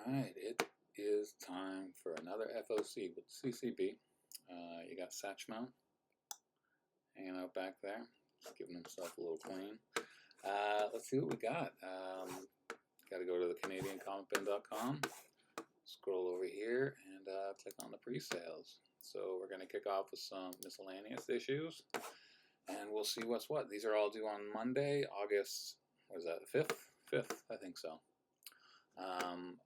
Alright, it is time for another FOC with CCB. You got Satchmo hanging out back there, just giving himself a little clean. Let's see what we got. Got to go to the CanadianComicBin.com, scroll over here, and click on the pre-sales. So we're going to kick off with some miscellaneous issues, and we'll see what's what. These are all due on Monday, August, what is that, the 5th? 5th, I think so.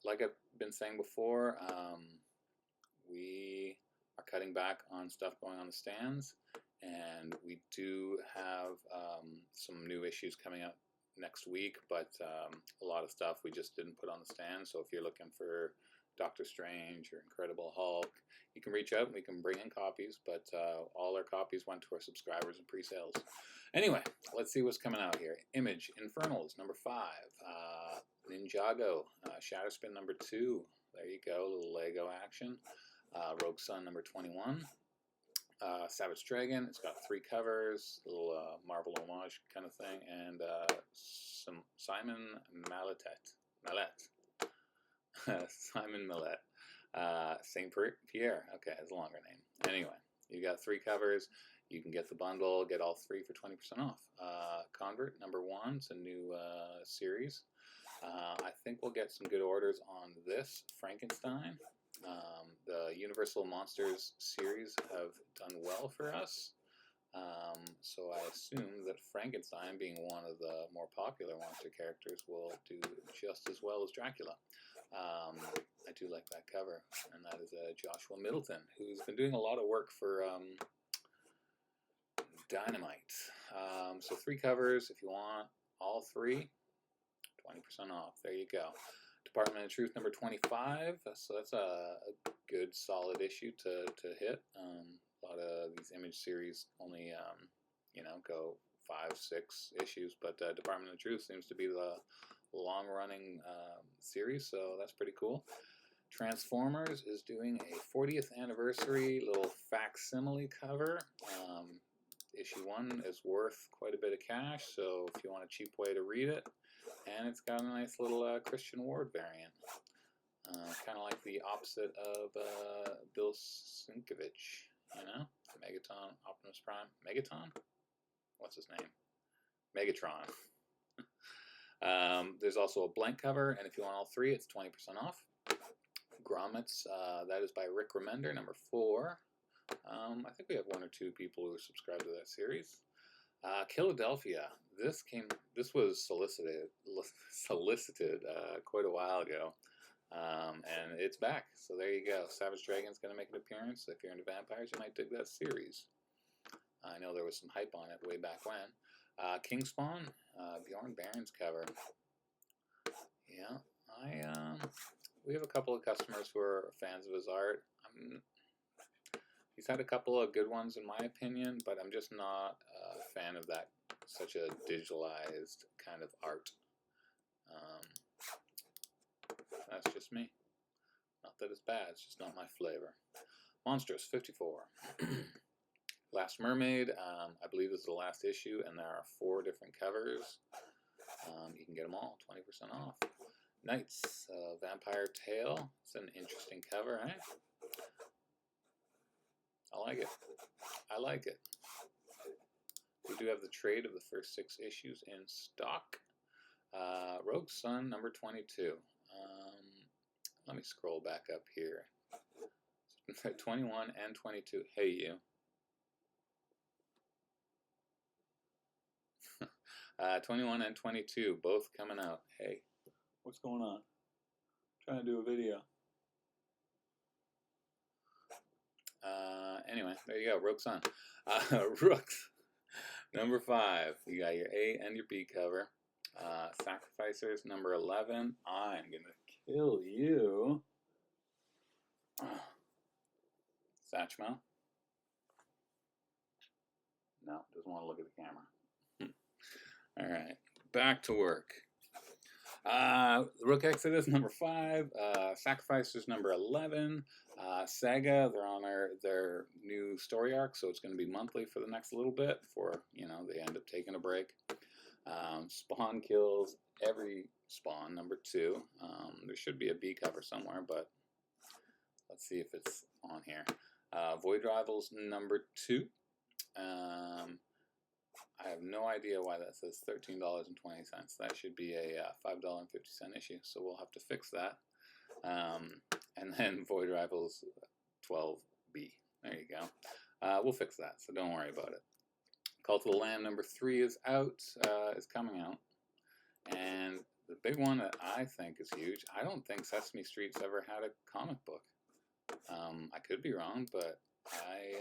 Like I've been saying before, we are cutting back on stuff going on the stands, and we do have some new issues coming up next week, but a lot of stuff we just didn't put on the stand. So if you're looking for Doctor Strange or Incredible Hulk, you can reach out and we can bring in copies, but all our copies went to our subscribers and pre-sales. Anyway, let's see what's coming out here. Image Infernals number 5, Ninjago Shatterspin number 2, there you go, little Lego action. Rogue Sun number 21, Savage Dragon, it's got 3 covers, a little Marvel homage kind of thing, and some Simon Mallet. Simon Millet. St. Pierre. Okay, it's a longer name. Anyway, you got 3 covers. You can get the bundle, get all 3 for 20% off. Convert number 1, it's a new series. I think we'll get some good orders on this Frankenstein. The Universal Monsters series have done well for us. So I assume that Frankenstein, being one of the more popular monster characters, will do just as well as Dracula. I do like that cover, and that is Joshua Middleton, who's been doing a lot of work for Dynamite. So 3 covers, if you want all 3, 20% off. There you go. Department of Truth number 25, so that's a good solid issue to hit. A lot of these image series only go 5, 6 issues, but Department of Truth seems to be the long-running series, so that's pretty cool. Transformers is doing a 40th anniversary little facsimile cover. Issue 1 is worth quite a bit of cash, so if you want a cheap way to read it, and it's got a nice little Christian Ward variant. Kind of like the opposite of Bill Sienkiewicz, Megaton, Optimus Prime. Megaton? What's his name? Megatron. There's also a blank cover, and if you want all 3, it's 20% off. Grommets, that is by Rick Remender, number 4. I think we have 1 or 2 people who are subscribed to that series. Philadelphia. This was solicited quite a while ago, and it's back. So there you go. Savage Dragon's going to make an appearance. If you're into vampires, you might dig that series. I know there was some hype on it way back when. Kingspawn, Bjorn Barron's cover. Yeah, we have a couple of customers who are fans of his art. He's had a couple of good ones in my opinion, but I'm just not a fan of that, such a digitalized kind of art. That's just me. Not that it's bad, it's just not my flavor. Monstrous 54. Last Mermaid, I believe this is the last issue, and there are 4 different covers. You can get them all, 20% off. Knights, Vampire Tale. It's an interesting cover, eh? I like it. I like it. We do have the trade of the first 6 issues in stock. Rogue Sun number 22. Let me scroll back up here. 21 and 22. Hey, you. 21 and 22, both coming out. Hey, what's going on? I'm trying to do a video. Anyway, there you go, Rogue Sun. Rooks, number 5. You got your A and your B cover. Sacrificers, number 11. I'm gonna kill you. Satchmo. No, doesn't want to look at the camera. Alright, back to work. Rook Exodus, number 5. Sacrificers, number 11. Saga, they're on their new story arc, so it's going to be monthly for the next little bit before, they end up taking a break. Spawn kills every Spawn number 2. There should be a B cover somewhere, but let's see if it's on here. Void Rivals number 2. I have no idea why that says $13.20. That should be a $5.50 issue, so we'll have to fix that. And then Void Rivals 12B. There you go. We'll fix that, so don't worry about it. Cult of the Lamb number 3 is out, is coming out. And the big one that I think is huge, I don't think Sesame Street's ever had a comic book. I could be wrong, but I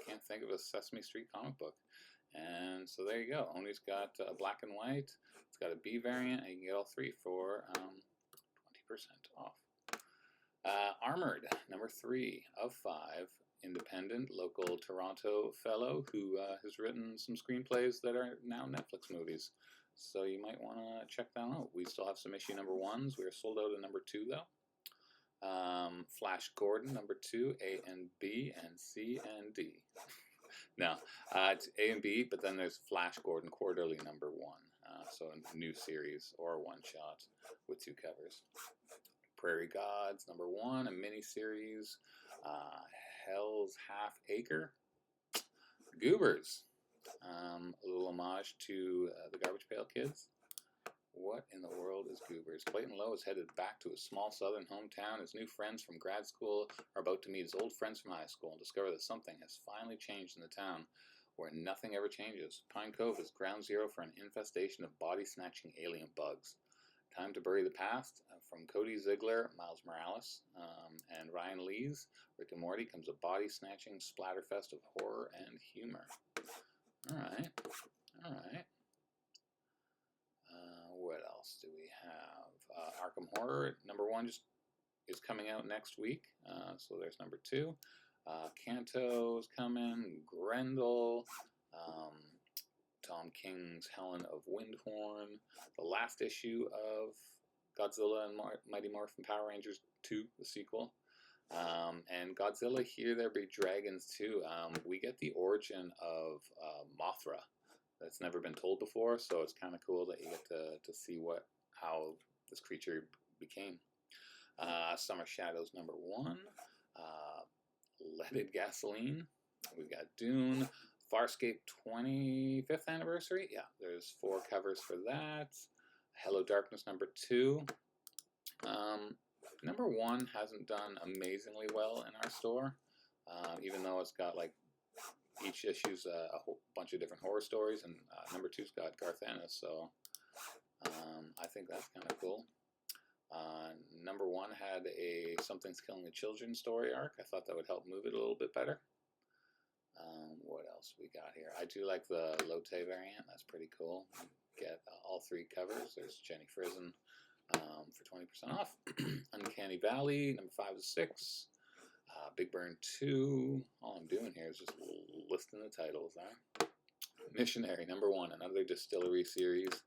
can't think of a Sesame Street comic book. And so there you go. Oni's got a black and white. It's got a B variant, and you can get all 3 for 20% off. Armored, number 3 of 5. Independent, local Toronto fellow who has written some screenplays that are now Netflix movies. So you might want to check that out. We still have some issue number 1s. We are sold out of number 2, though. Flash Gordon, number 2, A and B, and C and D. No, it's A and B, but then there's Flash Gordon Quarterly number 1. So a new series or one shot with 2 covers. Prairie Gods number 1, a mini series. Hell's Half Acre. Goobers. A little homage to the Garbage Pail Kids. What in the world is Goobers? Clayton Lowe is headed back to his small southern hometown. His new friends from grad school are about to meet his old friends from high school and discover that something has finally changed in the town where nothing ever changes. Pine Cove is ground zero for an infestation of body-snatching alien bugs. Time to bury the past. From Cody Ziegler, Miles Morales, and Ryan Lee's Rick and Morty comes a body-snatching splatterfest of horror and humor. All right. What else do we have? Arkham Horror number 1 is coming out next week. So there's number 2. Kanto's coming. Grendel. Tom King's Helen of Windhorn. The last issue of Godzilla and Mighty Morphin Power Rangers 2, the sequel. And Godzilla Here There Be Dragons 2. We get the origin of Mothra. That's never been told before, so it's kind of cool that you get to see how this creature became. Summer Shadows number 1. Leaded Gasoline. We've got Dune. Farscape 25th anniversary. Yeah, there's 4 covers for that. Hello Darkness number 2. Number 1 hasn't done amazingly well in our store, even though it's got like each issue's a whole bunch of different horror stories, and number 2's got Garth Ennis, so I think that's kind of cool. Number 1 had a Something's Killing the Children story arc. I thought that would help move it a little bit better. What else we got here? I do like the Lotte variant. That's pretty cool. Get all 3 covers. There's Jenny Frison for 20% off. Uncanny Valley, number 5 to 6. Big Burn 2. All I'm doing here is just listing the titles. Huh? Missionary, number 1. Another distillery series.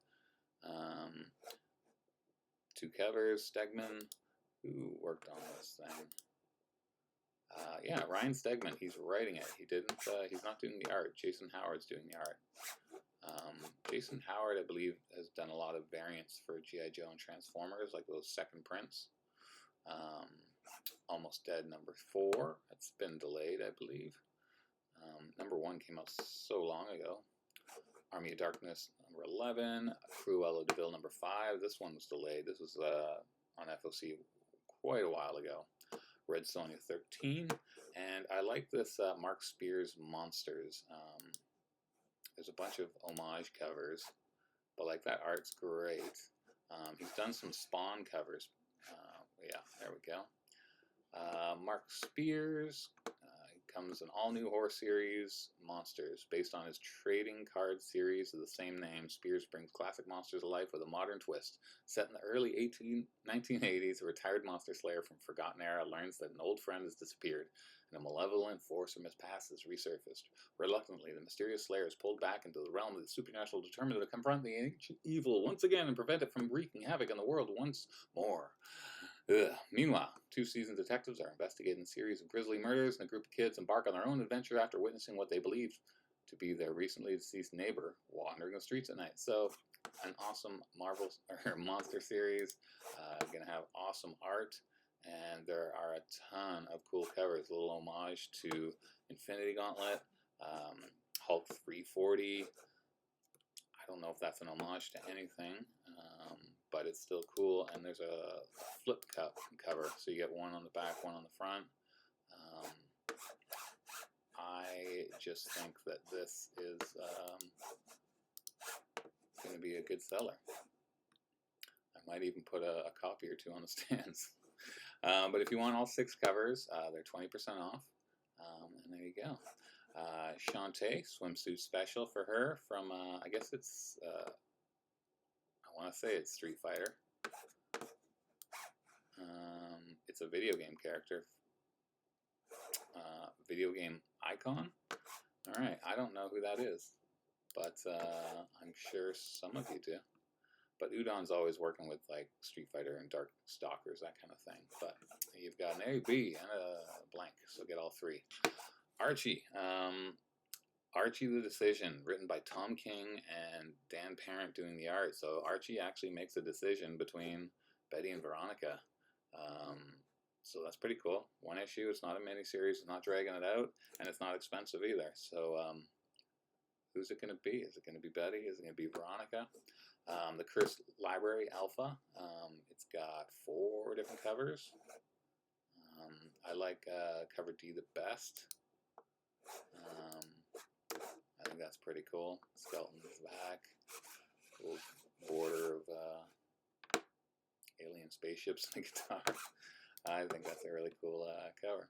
2 covers. Stegman, who worked on this thing. Yeah, Ryan Stegman, he's writing it. He's not doing the art. Jason Howard's doing the art. Jason Howard, I believe, has done a lot of variants for G.I. Joe and Transformers, like those second prints. Almost Dead, number 4. It's been delayed, I believe. Number 1 came out so long ago. Army of Darkness, number 11. Cruella de Vil, number 5. This one was delayed. This was on FOC quite a while ago. Red Sonja 13, and I like this Mark Spears Monsters. There's a bunch of homage covers, but like that art's great. He's done some Spawn covers. Yeah, there we go. Mark Spears comes an all-new horror series, Monsters, based on his trading card series of the same name. Spears brings classic monsters to life with a modern twist. Set in the early 1980s, a retired monster slayer from Forgotten Era learns that an old friend has disappeared, and a malevolent force from his past has resurfaced. Reluctantly, the mysterious slayer is pulled back into the realm of the supernatural, determined to confront the ancient evil once again and prevent it from wreaking havoc in the world once more. Meanwhile, 2 seasoned detectives are investigating a series of grisly murders, and a group of kids embark on their own adventure after witnessing what they believe to be their recently deceased neighbor wandering the streets at night. So, an awesome Marvel or monster series. Going to have awesome art, and there are a ton of cool covers. A little homage to Infinity Gauntlet, Hulk 340. I don't know if that's an homage to anything, but it's still cool. And there's a flip cup cover, so you get one on the back, one on the front. I just think that this is going to be a good seller. I might even put a copy or two on the stands. But if you want all 6 covers, they're 20% off. And there you go. Shantae, swimsuit special for her from, I guess it's, I want to say it's Street Fighter. It's a video game character. Video game icon. Alright, I don't know who that is, but I'm sure some of you do. But Udon's always working with like Street Fighter and Dark Stalkers, that kind of thing. But you've got an A, B, and a blank, so get all 3. Archie. Archie the Decision, written by Tom King and Dan Parent doing the art. So Archie actually makes a decision between Betty and Veronica. So that's pretty cool. 1 issue, it's not a miniseries, it's not dragging it out, and it's not expensive either. So who's it going to be? Is it going to be Betty? Is it going to be Veronica? The Cursed Library Alpha. It's got 4 different covers. I like cover D the best. I think that's pretty cool. Skeleton's back. Little border of alien spaceships and a guitar. I think that's a really cool cover.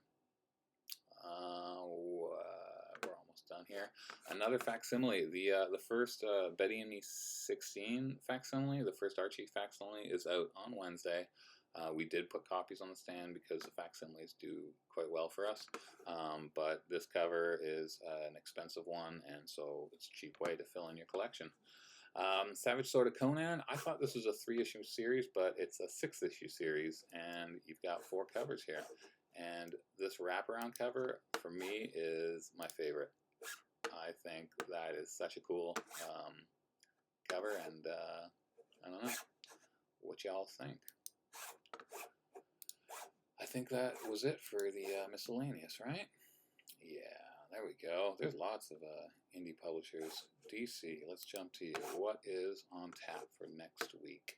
We're almost done here. Another facsimile. The first Betty and Me 16 facsimile, the first Archie facsimile, is out on Wednesday. We did put copies on the stand because the facsimiles do quite well for us. But this cover is an expensive one, and so it's a cheap way to fill in your collection. Savage Sword of Conan. I thought this was a 3-issue series, but it's a 6-issue series, and you've got 4 covers here. And this wraparound cover, for me, is my favorite. I think that is such a cool cover, and I don't know what y'all think. I think that was it for the miscellaneous, right? Yeah, there we go. There's lots of indie publishers. DC, let's jump to you. What is on tap for next week?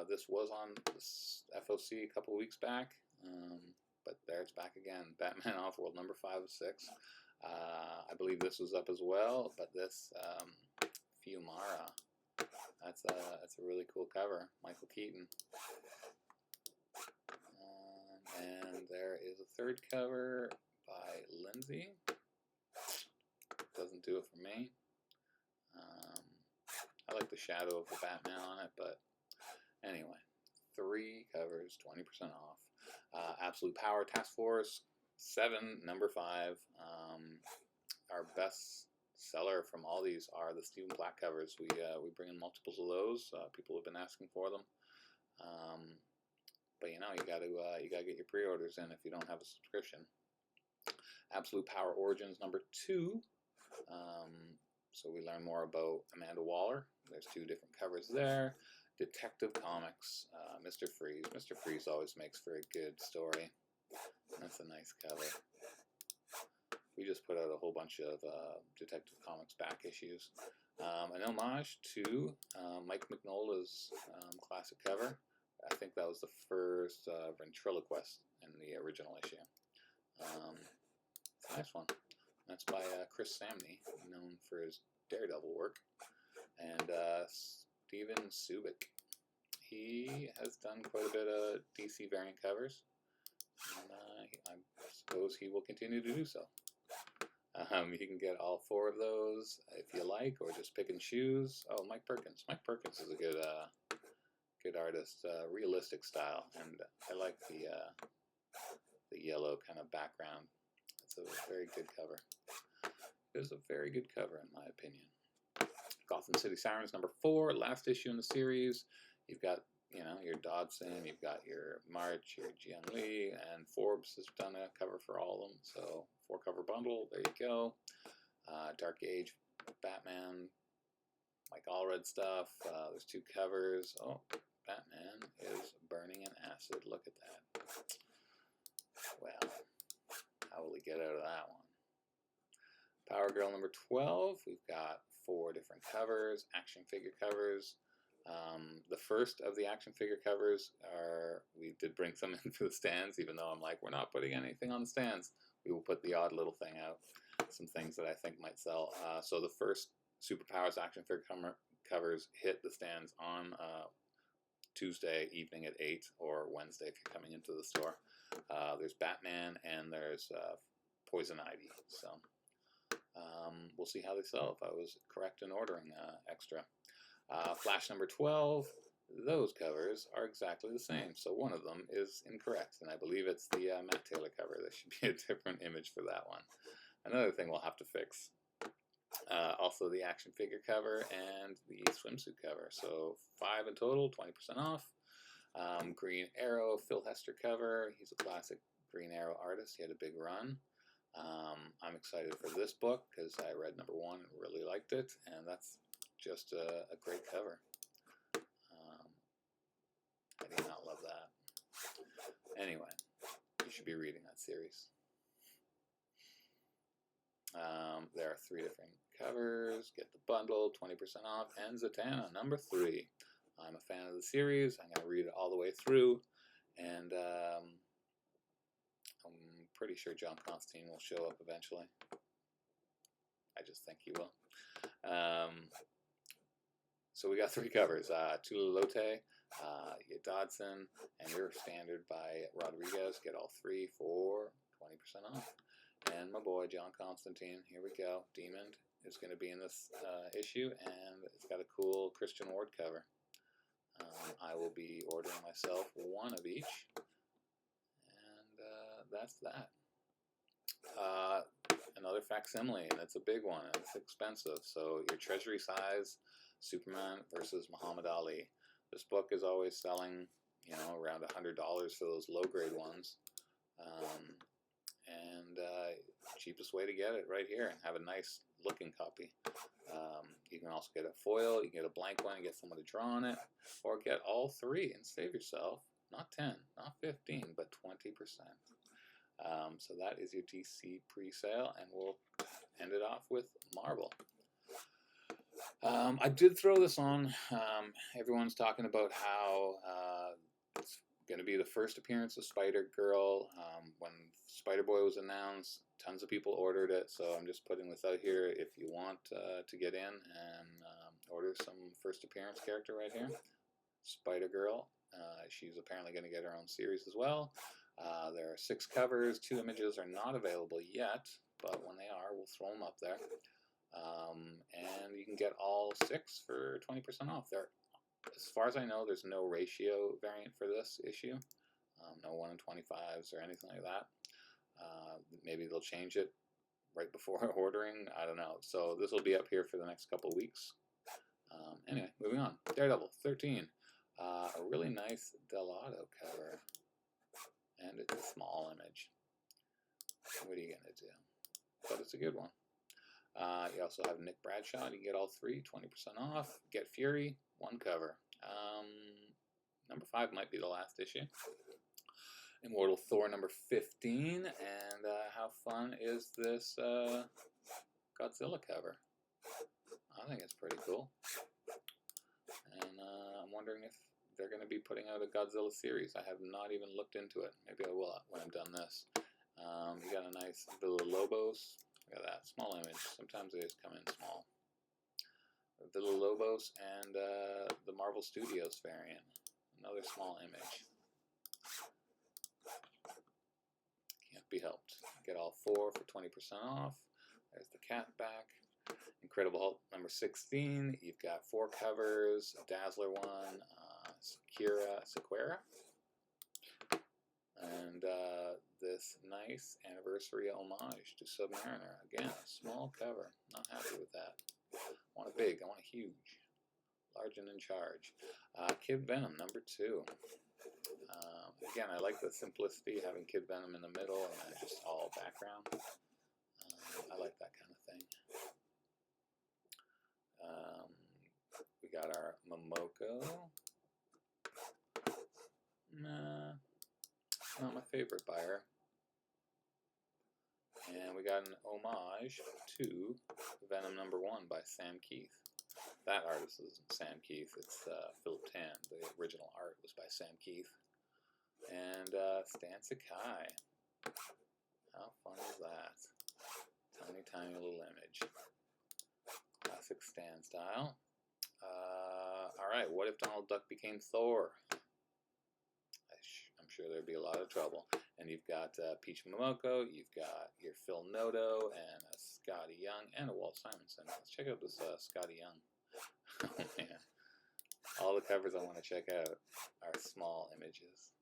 This was on this FOC a couple weeks back, but there it's back again. Batman Offworld number 5 of 6. I believe this was up as well, but this Fiumara, that's a really cool cover. Michael Keaton. And there is a 3rd cover by Lindsay. Doesn't do it for me. I like the shadow of the Batman on it, but anyway, 3 covers, 20% off. Absolute Power Task Force 7, number 5. Our best seller from all these are the Stephen Black covers. We bring in multiples of those. People have been asking for them. But you know, you gotta get your pre-orders in if you don't have a subscription. Absolute Power Origins number 2. So we learn more about Amanda Waller. There's 2 different covers there. Detective Comics, Mr. Freeze. Mr. Freeze always makes for a good story. That's a nice cover. We just put out a whole bunch of Detective Comics back issues. An homage to Mike Mignola's classic cover. I think that was the first ventriloquist in the original issue. It's a nice one. That's by Chris Samney, known for his Daredevil work. And Steven Subic. He has done quite a bit of DC variant covers. And I suppose he will continue to do so. You can get all 4 of those if you like, or just pick and choose. Oh, Mike Perkins. Mike Perkins is a good good artist, realistic style, and I like the yellow kind of background. It's a very good cover. It is a very good cover in my opinion. Gotham City Sirens number 4, last issue in the series. You've got, you know, your Dodson, you've got your March, your Jian Li, and Forbes has done a cover for all of them. So 4 cover bundle, there you go. Dark Age Batman Like all red stuff. There's 2 covers. Oh, Batman is burning an acid. Look at that. Well, how will he get out of that one? Power Girl number 12. We've got 4 different covers, action figure covers. The first of the action figure covers we did bring some in for the stands, even though I'm like, we're not putting anything on the stands. We will put the odd little thing out, some things that I think might sell. So the first Superpowers action figure covers hit the stands on Tuesday evening at 8 or Wednesday if you're coming into the store. There's Batman and there's Poison Ivy. So we'll see how they sell if I was correct in ordering extra. Flash number 12, those covers are exactly the same, so one of them is incorrect, and I believe it's the Matt Taylor cover. There should be a different image for that one. Another thing we'll have to fix. Also the action figure cover and the swimsuit cover, so 5 in total, 20% off. Green Arrow, Phil Hester cover. He's a classic Green Arrow artist. He had a big run. I'm excited for this book because I read number 1 and really liked it, and that's just a great cover. I do not love that. Anyway, you should be reading that series. There are 3 different covers. Get the bundle, 20% off, and Zatanna, number 3. I'm a fan of the series. I'm going to read it all the way through, and I'm pretty sure John Constantine will show up eventually. I just think he will. So we got 3 covers. Tula Lote, Dodson, and Your Standard by Rodriguez. Get all 3 for 20% off. And my boy, John Constantine, here we go. Demon is going to be in this issue, and it's got a cool Christian Ward cover. I will be ordering myself 1 of each, and that's that. Another facsimile, and it's a big one, and it's expensive. So your treasury size Superman versus Muhammad Ali. This book is always selling, around $100 for those low-grade ones. Cheapest way to get it right here and have a nice looking copy. You can also get a foil, you can get a blank one and get someone to draw on it, or get all 3 and save yourself not 10, not 15, but 20%. So that is your DC pre-sale, and we'll end it off with Marvel. I did throw this on. Everyone's talking about how it's going to be the first appearance of Spider-Girl. When Spider-Boy was announced, tons of people ordered it, so I'm just putting this out here. If you want to get in and order some first appearance character right here, Spider-Girl. She's apparently going to get her own series as well. There are 6 covers. 2 images are not available yet, but when they are, we'll throw them up there. And you can get all 6 for 20% off. As far as I know, there's no ratio variant for this issue. No 1 in 25s or anything like that. Maybe they'll change it right before ordering. I don't know. So this will be up here for the next couple weeks. Anyway, moving on. Daredevil 13. A really nice Delato cover. And it's a small image. What are you going to do? But it's a good one. You also have Nick Bradshaw. You get all 3, 20% off. Get Fury, 1 cover. Number 5 might be the last issue. Immortal Thor number 15. And how fun is this Godzilla cover? I think it's pretty cool. And I'm wondering if they're going to be putting out a Godzilla series. I have not even looked into it. Maybe I will when I'm done this. You got a nice Villa Lobos. Look at that, small image. Sometimes they just come in small. Villa Lobos and the Marvel Studios variant. Another small image. Can't be helped. Get all 4 for 20% off. There's the cat back. Incredible Hulk number 16. You've got 4 covers. A Dazzler one. Sequoia. And this nice anniversary homage to Submariner. Again, a small cover. Not happy with that. I want a big. I want a huge. Large and in charge. Kid Venom number 2. Again, I like the simplicity, having Kid Venom in the middle and then just all background. I like that kind of thing. got our Momoko. Nah, not my favorite buyer. And we got an homage to Venom #1 by Sam Keith. That artist isn't Sam Keith, it's Philip Tan. The original art was by Sam Keith. And Stan Sakai. How fun is that? Tiny, tiny little image. Classic Stan style. Alright, what if Donald Duck became Thor? I'm sure there'd be a lot of trouble. And you've got Peach Momoko, you've got your Phil Noto, and a Scotty Young, and a Walt Simonson. Let's check out this Scotty Young. Oh man. All the covers I want to check out are small images.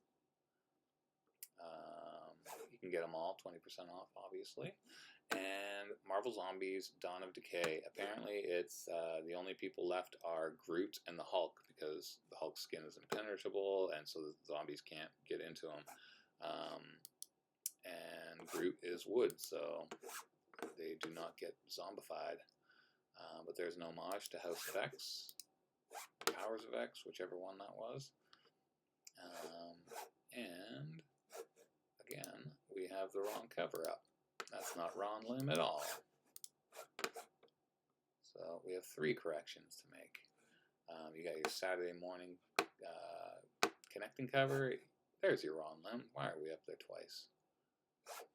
You can get them all, 20% off, obviously. And Marvel Zombies Dawn of Decay. Apparently, it's the only people left are Groot and the Hulk, because the Hulk's skin is impenetrable, and so the zombies can't get into him. And Groot is wood, so they do not get zombified. But there's an homage to House of X, Powers of X, whichever one that was. And again, we have the wrong cover up. That's not Ron Lim at all. So we have 3 corrections to make. You got your Saturday morning connecting cover. There's your Ron Lim. Why are we up there twice?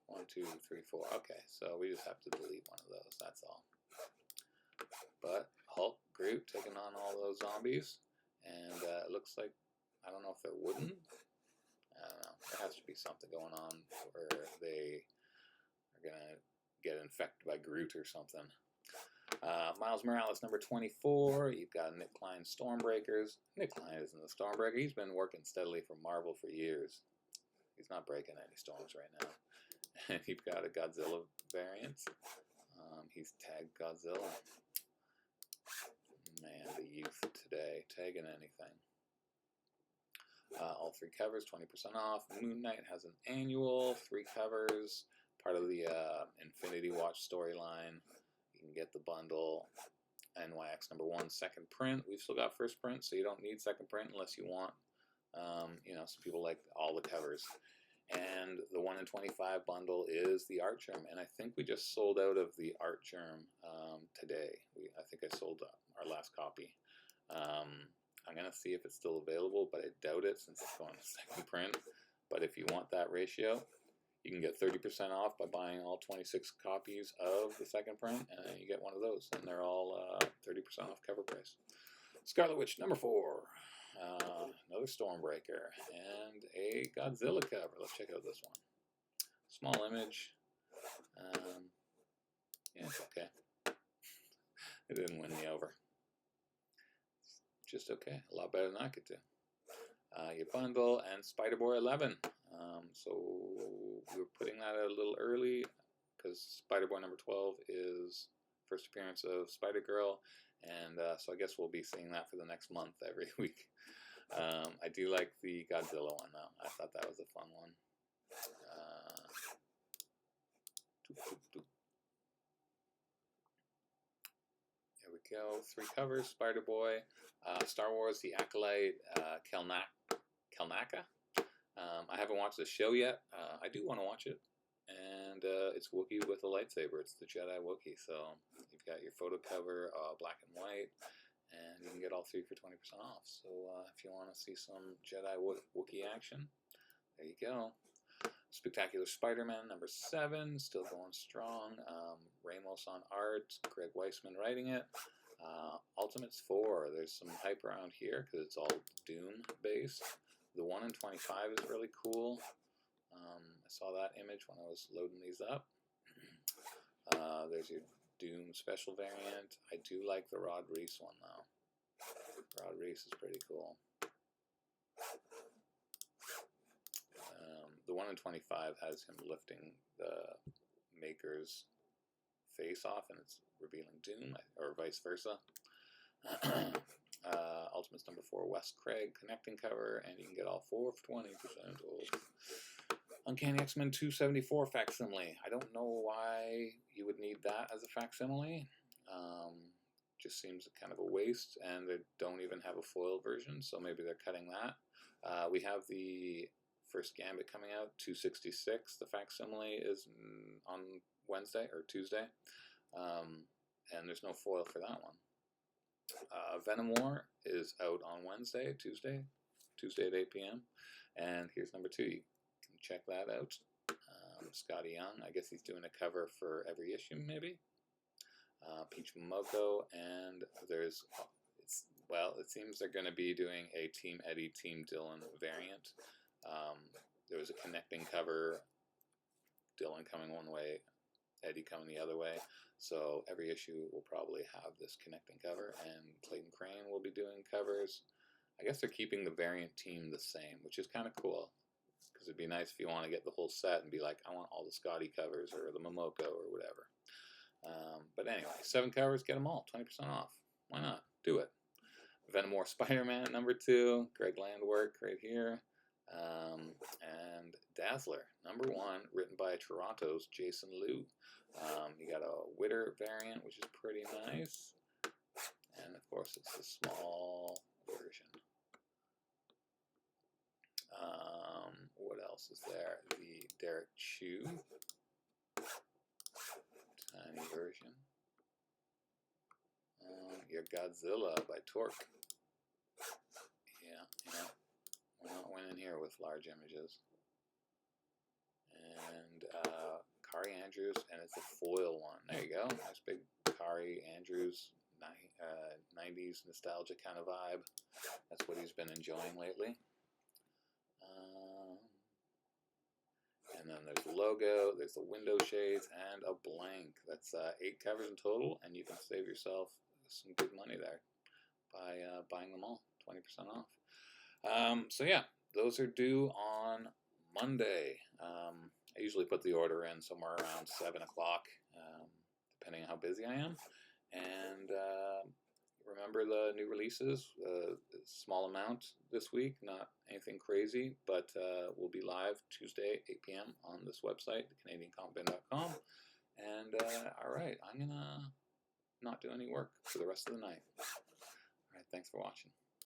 1, 2, 3, 4. Okay, so we just have to delete one of those. That's all. But Hulk, Groot taking on all those zombies. And it looks like, I don't know if they're wooden. I don't know. There has to be something going on where they are going to get infected by Groot or something. Miles Morales #24. You've got Nick Klein Stormbreakers. Nick Klein isn't a Stormbreaker. He's been working steadily for Marvel for years. He's not breaking any storms right now. And you've got a Godzilla variant. He's tagged Godzilla. Man, the youth today, tagging anything. All 3 covers, 20% off. Moon Knight has an annual, 3 covers, part of the Infinity Watch storyline. You can get the bundle. NYX #1, second print. We've still got first print, so you don't need second print unless you want. You know, some people like all the covers. And the 1 in 25 bundle is the Art Germ, and I think we just sold out of the Art Germ today. I think I sold our last copy. I'm going to see if it's still available, but I doubt it since it's going to second print. But if you want that ratio, you can get 30% off by buying all 26 copies of the second print, and then you get one of those, and they're all 30% off cover price. Scarlet Witch #4. Another Stormbreaker, and a Godzilla cover. Let's check out this one. Small image. Yeah, it's okay. It didn't win me over. Just okay. A lot better than I could do. Your bundle and Spider-Boy 11. So we were putting that out a little early because Spider-Boy #12 is first appearance of Spider-Girl, and so I guess we'll be seeing that for the next month every week. I do like the Godzilla one though. I thought that was a fun one. There we go. 3 covers. Spider-Boy, Star Wars, The Acolyte, Kelnaka. I haven't watched the show yet. I do want to watch it. And it's Wookiee with a lightsaber. It's the Jedi Wookiee. So you've got your photo cover, black and white. And you can get all 3 for 20% off. So if you want to see some Jedi Wookiee action, there you go. Spectacular Spider-Man #7, still going strong. Ramos on art, Greg Weisman writing it. Ultimates 4, there's some hype around here because it's all Doom based. The 1 in 25 is really cool. I saw that image when I was loading these up. There's your Doom special variant. I do like the Rod Reese one though. Rod Reese is pretty cool. The 1 in 25 has him lifting the Maker's face off and it's revealing Doom, or vice versa. Ultimates #4, Wes Craig connecting cover, and you can get all 4 for 20% off. Uncanny X-Men 274 facsimile. I don't know why you would need that as a facsimile. just seems kind of a waste, and they don't even have a foil version, so maybe they're cutting that. We have the first Gambit coming out, 266. The facsimile is on Wednesday or Tuesday, and there's no foil for that one. Venom War is out on Tuesday at 8 p.m. And here's number 2. You can check that out. Scotty Young, I guess he's doing a cover for every issue, maybe. Peach Momoko, and there's, it seems they're going to be doing a Team Eddie, Team Dylan variant. There was a connecting cover, Dylan coming one way, Eddie coming the other way. So every issue will probably have this connecting cover, and Clayton Crane will be doing covers. I guess they're keeping the variant team the same, which is kind of cool, because it'd be nice if you want to get the whole set and be like, I want all the Scotty covers or the Momoko or whatever. But anyway, 7 covers, get them all, 20% off. Why not? Do it. Venom War Spider-Man number 2, Greg Land work right here. And Dazzler number 1, written by Toronto's Jason Liu. You got a Witter variant, which is pretty nice. And of course, it's the small version. What else is there? The Derek Chew tiny version. Your Godzilla by Torque. Yeah, we're not winning here with large images. And Kari Andrews, and it's a foil one. There you go. Nice big Kari Andrews 90s nostalgia kind of vibe. That's what he's been enjoying lately. And then there's the logo, there's the window shades, and a blank. That's 8 covers in total, and you can save yourself some good money there by buying them all, 20% off. So yeah, those are due on Monday. I usually put the order in somewhere around 7 o'clock, depending on how busy I am. And remember the new releases, small amount this week, not anything crazy, but we'll be live Tuesday, 8 p.m. on this website, thecanadiancomicbin.com. And all right, I'm going to not do any work for the rest of the night. All right, thanks for watching.